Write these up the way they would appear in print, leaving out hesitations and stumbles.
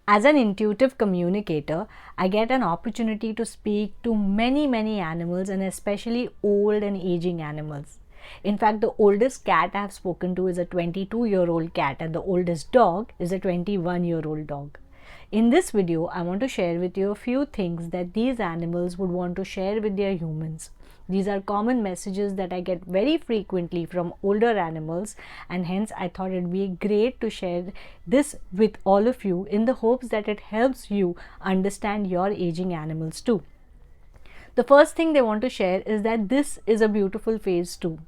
As an intuitive communicator, I get an opportunity to speak to many animals, and especially old and aging animals. In fact, the oldest cat I have spoken to is a 22-year-old cat, and the oldest dog is a 21-year-old dog. In this video, I want to share with you a few things that these animals would want to share with their humans. These are common messages that I get very frequently from older animals, and hence I thought it'd be great to share this with all of you in the hopes that it helps you understand your aging animals too. The first thing they want to share is that this is a beautiful phase too.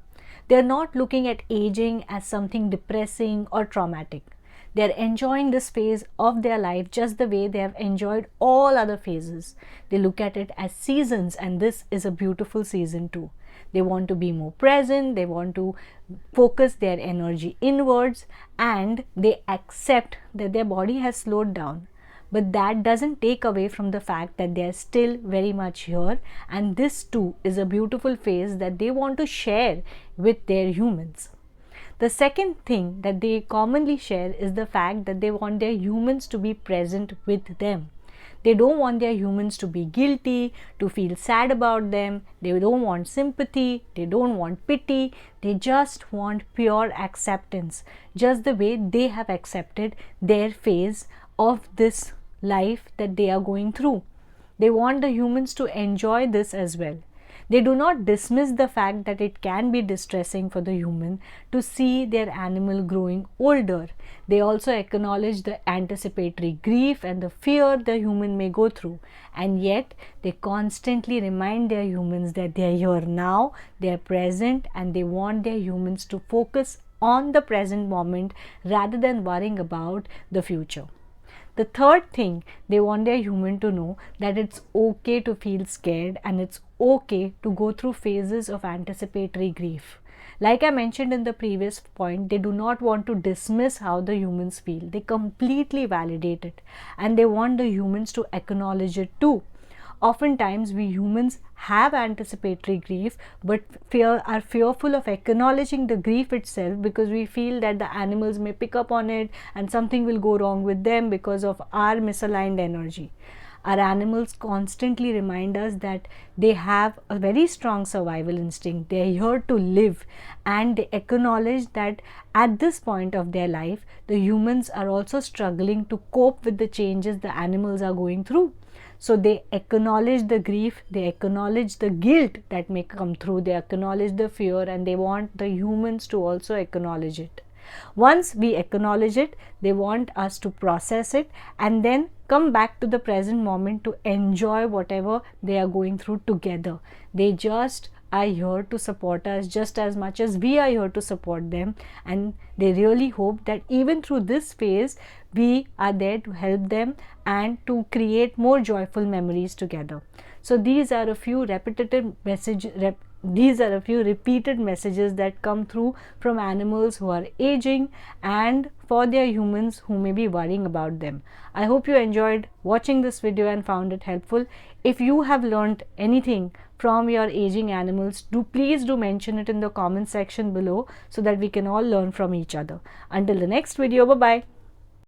They're not looking at aging as something depressing or traumatic. They're enjoying this phase of their life just the way they have enjoyed all other phases. They look at it as seasons, and this is a beautiful season too. They want to be more present, they want to focus their energy inwards, and they accept that their body has slowed down. But that doesn't take away from the fact that they are still very much here, and this too is a beautiful phase that they want to share with their humans. The second thing that they commonly share is the fact that they want their humans to be present with them. They don't want their humans to be guilty, to feel sad about them. They don't want sympathy, they don't want pity. They just want pure acceptance, just the way they have accepted their phase of this life that they are going through. They want the humans to enjoy this as well. They do not dismiss the fact that it can be distressing for the human to see their animal growing older. They also acknowledge the anticipatory grief and the fear the human may go through, and yet they constantly remind their humans that they are here now, they are present, and they want their humans to focus on the present moment rather than worrying about the future. The third thing, they want their human to know that it's okay to feel scared, and it's okay to go through phases of anticipatory grief. Like I mentioned in the previous point, they do not want to dismiss how the humans feel. They completely validate it, and they want the humans to acknowledge it too. Oftentimes we humans have anticipatory grief, but are fearful of acknowledging the grief itself because we feel that the animals may pick up on it and something will go wrong with them because of our misaligned energy. Our animals constantly remind us that they have a very strong survival instinct. They are here to live, and they acknowledge that at this point of their life, the humans are also struggling to cope with the changes the animals are going through. So they acknowledge the grief, they acknowledge the guilt that may come through, they acknowledge the fear, and they want the humans to also acknowledge it. Once we acknowledge it, they want us to process it and then come back to the present moment to enjoy whatever they are going through together. They just are here to support us just as much as we are here to support them, and they really hope that even through this phase we are there to help them and to create more joyful memories together. So these are a few repeated messages that come through from animals who are aging and for their humans who may be worrying about them. I hope you enjoyed watching this video and found it helpful. If you have learned anything from your aging animals, please do mention it in the comment section below so that we can all learn from each other. Until the next video, bye bye.